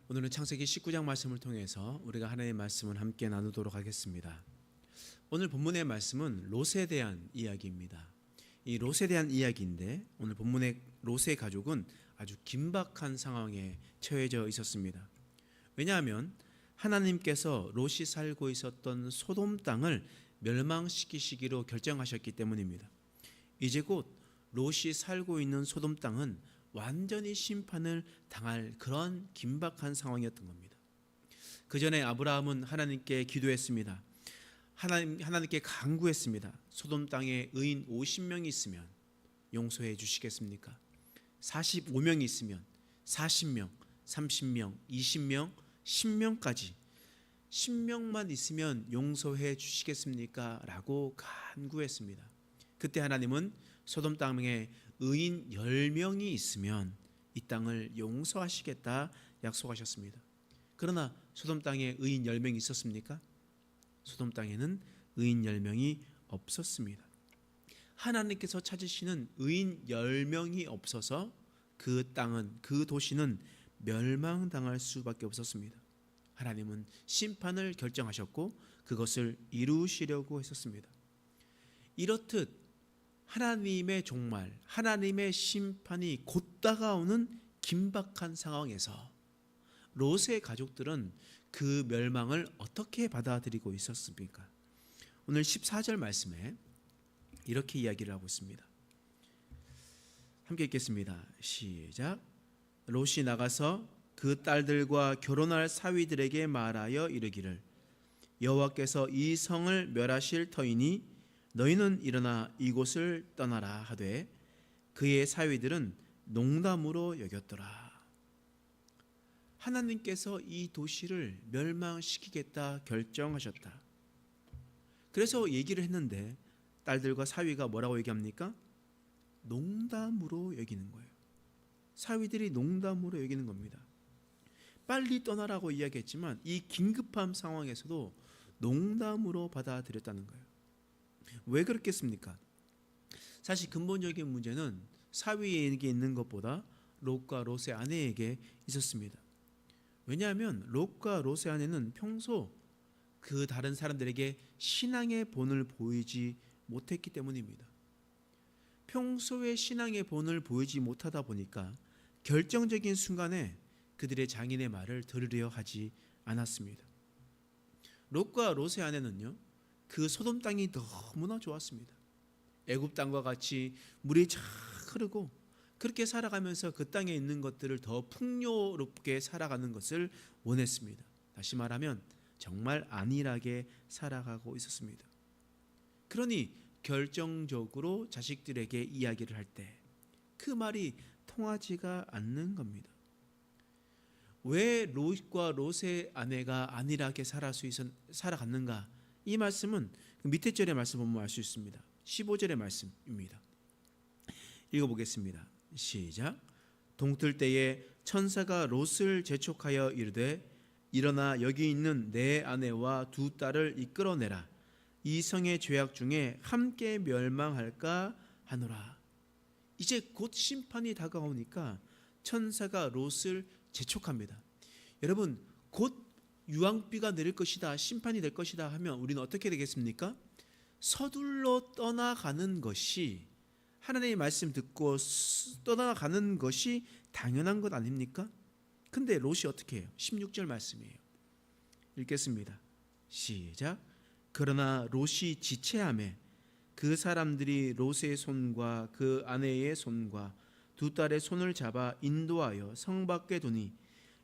오늘은 창세기 19장 말씀을 통해서 우리가 하나님의 말씀을 함께 나누도록 하겠습니다. 오늘 본문의 말씀은 롯에 대한 이야기입니다. 이 롯에 대한 이야기인데 오늘 본문의 롯의 가족은 아주 긴박한 상황에 처해져 있었습니다. 왜냐하면 하나님께서 롯이 살고 있었던 소돔 땅을 멸망시키시기로 결정하셨기 때문입니다. 이제 곧 롯이 살고 있는 소돔 땅은 완전히 심판을 당할 그런 긴박한 상황이었던 겁니다. 그 전에 아브라함은 하나님께 기도했습니다. 하나님께 간구했습니다. 소돔 땅에 의인 50명이 있으면 용서해 주시겠습니까? 45명이 있으면 40명, 30명, 20명, 10명까지 10명만 있으면 용서해 주시겠습니까? 라고 간구했습니다. 그때 하나님은 소돔 땅에 의인 10명이 있으면 이 땅을 용서하시겠다 약속하셨습니다. 그러나 소돔 땅에 의인 10명이 있었습니까? 소돔 땅에는 의인 10명이 없었습니다. 하나님께서 찾으시는 의인 10명이 없어서 그 땅은, 그 도시는 멸망당할 수밖에 없었습니다. 하나님은 심판을 결정하셨고 그것을 이루시려고 했었습니다. 이렇듯 하나님의 종말, 하나님의 심판이 곧 다가오는 긴박한 상황에서 롯의 가족들은 그 멸망을 어떻게 받아들이고 있었습니까? 오늘 14절 말씀에 이렇게 이야기를 하고 있습니다. 함께 읽겠습니다. 시작. 롯이 나가서 그 딸들과 결혼할 사위들에게 말하여 이르기를 여호와께서 이 성을 멸하실 터이니 너희는 일어나 이곳을 떠나라 하되 그의 사위들은 농담으로 여겼더라. 하나님께서 이 도시를 멸망시키겠다 결정하셨다. 그래서 얘기를 했는데 딸들과 사위가 뭐라고 얘기합니까? 농담으로 여기는 거예요. 사위들이 농담으로 여기는 겁니다. 빨리 떠나라고 이야기했지만 이 긴급한 상황에서도 농담으로 받아들였다는 거예요. 왜 그렇겠습니까? 사실 근본적인 문제는 사위에게 있는 것보다 롯과 롯의 아내에게 있었습니다. 왜냐하면 롯과 롯의 아내는 평소 그 다른 사람들에게 신앙의 본을 보이지 못했기 때문입니다. 평소에 신앙의 본을 보이지 못하다 보니까 결정적인 순간에 그들의 장인의 말을 들으려 하지 않았습니다. 롯과 롯의 아내는요, 그 소돔 땅이 너무나 좋았습니다. 애굽 땅과 같이 물이 쫙 흐르고 그렇게 살아가면서 그 땅에 있는 것들을 더 풍요롭게 살아가는 것을 원했습니다. 다시 말하면 정말 안일하게 살아가고 있었습니다. 그러니 결정적으로 자식들에게 이야기를 할 때 그 말이 통하지가 않는 겁니다. 왜 롯과 롯의 아내가 안일하게 살아갔는가? 이 말씀은 밑에 절의 말씀 보면 알 수 있습니다. 15절의 말씀입니다. 읽어보겠습니다. 시작. 동틀 때에 천사가 롯을 재촉하여 이르되 일어나 여기 있는 내 아내와 두 딸을 이끌어내라. 이 성의 죄악 중에 함께 멸망할까 하노라. 이제 곧 심판이 다가오니까 천사가 롯을 재촉합니다. 여러분, 곧 유황비가 내릴 것이다, 심판이 될 것이다 하면 우리는 어떻게 되겠습니까? 서둘러 떠나가는 것이, 하나님의 말씀 듣고 떠나가는 것이 당연한 것 아닙니까? 근데 롯이 어떻게 해요? 16절 말씀이에요. 읽겠습니다. 시작. 그러나 롯이 지체하매 그 사람들이 롯의 손과 그 아내의 손과 두 딸의 손을 잡아 인도하여 성 밖에 두니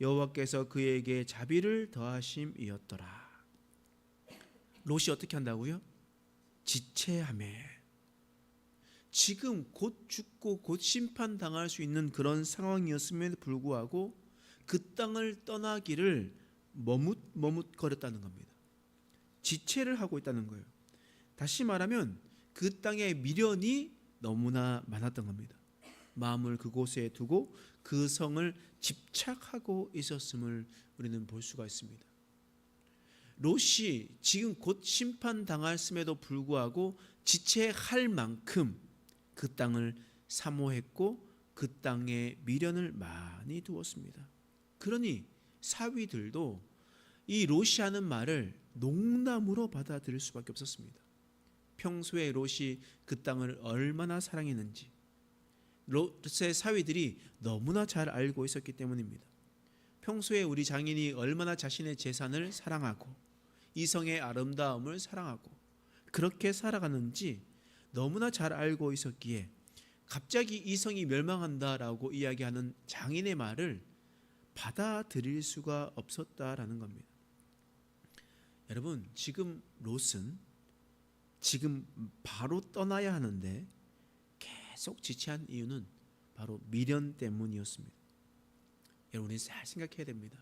여호와께서 그에게 자비를 더하심이었더라. 롯이 어떻게 한다고요? 지체하매. 지금 곧 죽고 곧 심판당할 수 있는 그런 상황이었음에도 불구하고 그 땅을 떠나기를 머뭇거렸다는 겁니다. 지체를 하고 있다는 거예요. 다시 말하면 그 땅의 미련이 너무나 많았던 겁니다. 마음을 그곳에 두고 그 성을 집착하고 있었음을 우리는 볼 수가 있습니다. 롯이 지금 곧 심판당했음에도 불구하고 지체할 만큼 그 땅을 사모했고 그 땅에 미련을 많이 두었습니다. 그러니 사위들도 이 롯이 하는 말을 농담으로 받아들일 수밖에 없었습니다. 평소에 롯이 그 땅을 얼마나 사랑했는지 롯의 사위들이 너무나 잘 알고 있었기 때문입니다. 평소에 우리 장인이 얼마나 자신의 재산을 사랑하고 이성의 아름다움을 사랑하고 그렇게 살아가는지 너무나 잘 알고 있었기에 갑자기 이성이 멸망한다라고 이야기하는 장인의 말을 받아들일 수가 없었다라는 겁니다. 여러분, 지금 롯은 지금 바로 떠나야 하는데 계속 지체한 이유는 바로 미련 때문이었습니다. 여러분이 잘 생각해야 됩니다.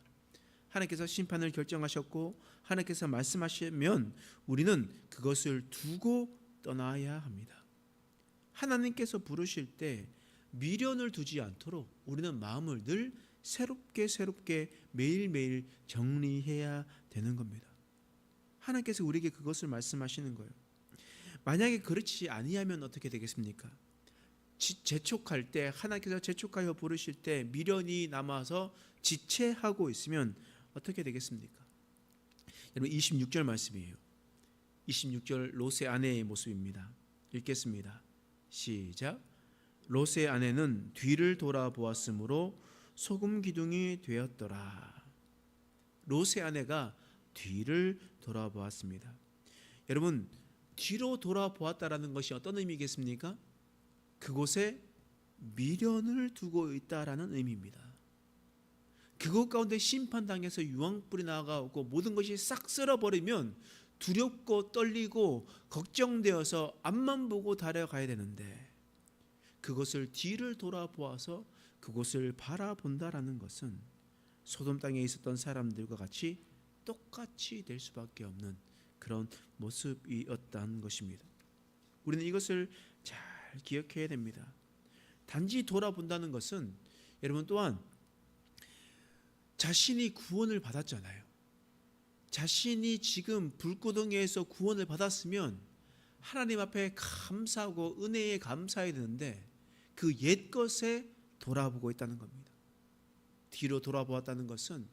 하나님께서 심판을 결정하셨고 하나님께서 말씀하시면 우리는 그것을 두고 떠나야 합니다. 하나님께서 부르실 때 미련을 두지 않도록 우리는 마음을 늘 새롭게 매일매일 정리해야 되는 겁니다. 하나님께서 우리에게 그것을 말씀하시는 거예요. 만약에 그렇지 아니하면 어떻게 되겠습니까? 재촉할 때 하나님께서 재촉하여 부르실 때 미련이 남아서 지체하고 있으면 어떻게 되겠습니까? 여러분 26절 말씀이에요. 26절 롯의 아내의 모습입니다. 읽겠습니다. 시작. 롯의 아내는 뒤를 돌아보았으므로 소금 기둥이 되었더라. 롯의 아내가 뒤를 돌아보았습니다. 여러분, 뒤로 돌아보았다라는 것이 어떤 의미겠습니까? 그곳에 미련을 두고 있다라는 의미입니다. 그곳 가운데 심판당해서 유황불이 나가고 모든 것이 싹 쓸어버리면 두렵고 떨리고 걱정되어서 앞만 보고 달려가야 되는데 그것을 뒤를 돌아보아서 그곳을 바라본다라는 것은 소돔 땅에 있었던 사람들과 같이 똑같이 될 수밖에 없는 그런 모습이었다는 것입니다. 우리는 이것을 잘 기억해야 됩니다. 단지 돌아본다는 것은 여러분 또한 자신이 구원을 받았잖아요. 자신이 지금 불구덩이에서 구원을 받았으면 하나님 앞에 감사하고 은혜에 감사해야 되는데 그 옛것에 돌아보고 있다는 겁니다. 뒤로 돌아보았다는 것은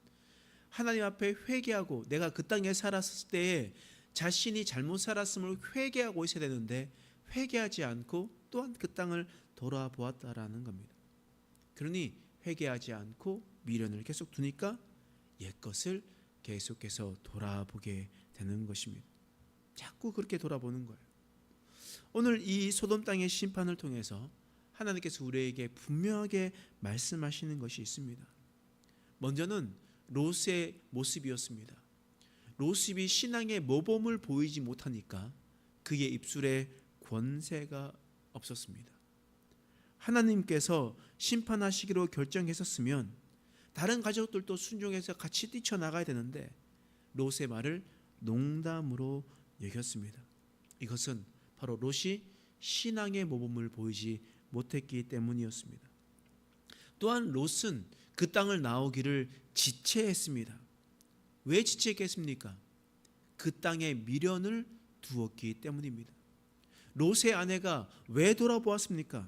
하나님 앞에 회개하고 내가 그 땅에 살았을 때에 자신이 잘못 살았음을 회개하고 있어야 되는데 회개하지 않고 또한 그 땅을 돌아보았다라는 겁니다. 그러니 회개하지 않고 미련을 계속 두니까 옛것을 계속해서 돌아보게 되는 것입니다. 자꾸 그렇게 돌아보는 거예요. 오늘 이 소돔 땅의 심판을 통해서 하나님께서 우리에게 분명하게 말씀하시는 것이 있습니다. 먼저는 롯의 모습이었습니다. 롯이 신앙의 모범을 보이지 못하니까 그의 입술에 권세가 없었습니다. 하나님께서 심판하시기로 결정했었으면 다른 가족들도 순종해서 같이 뛰쳐나가야 되는데 롯의 말을 농담으로 여겼습니다. 이것은 바로 롯이 신앙의 모범을 보이지 못했기 때문이었습니다. 또한 롯은 그 땅을 나오기를 지체했습니다. 왜 지체했겠습니까? 그 땅에 미련을 두었기 때문입니다. 롯의 아내가 왜 돌아보았습니까?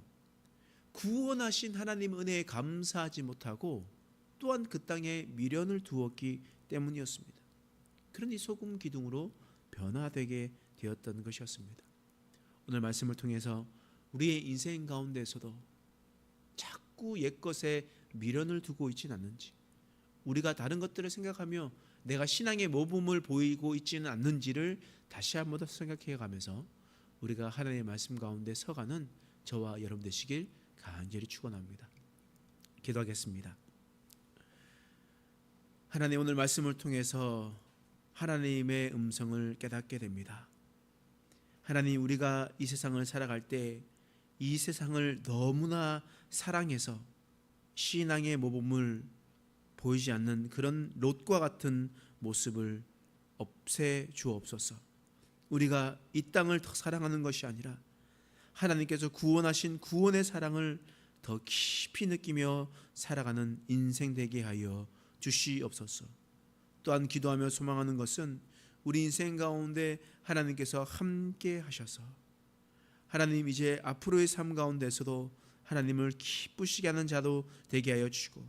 구원하신 하나님 은혜에 감사하지 못하고 또한 그 땅에 미련을 두었기 때문이었습니다. 그러니 소금 기둥으로 변화되게 되었던 것이었습니다. 오늘 말씀을 통해서 우리의 인생 가운데서도 자꾸 옛것에 미련을 두고 있지는 않는지, 우리가 다른 것들을 생각하며 내가 신앙의 모범을 보이고 있지는 않는지를 다시 한번 더 생각해 가면서 우리가 하나님의 말씀 가운데 서가는 저와 여러분 되시길 간절히 축원합니다. 기도하겠습니다. 하나님, 오늘 말씀을 통해서 하나님의 음성을 깨닫게 됩니다. 하나님, 우리가 이 세상을 살아갈 때 이 세상을 너무나 사랑해서 신앙의 모범을 보이지 않는 그런 롯과 같은 모습을 없애 주옵소서. 우리가 이 땅을 더 사랑하는 것이 아니라 하나님께서 구원하신 구원의 사랑을 더 깊이 느끼며 살아가는 인생 되게 하여 주시옵소서. 또한 기도하며 소망하는 것은 우리 인생 가운데 하나님께서 함께 하셔서 하나님 이제 앞으로의 삶 가운데서도 하나님을 기쁘시게 하는 자도 되게 하여 주시고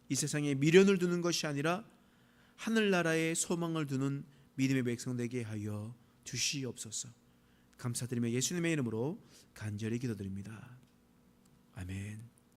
이 세상에 미련을 두는 것이 아니라 하늘나라에 소망을 두는 믿음의 백성 되게 하여 주시옵소서. 감사드리며 예수님의 이름으로 간절히 기도드립니다. 아멘.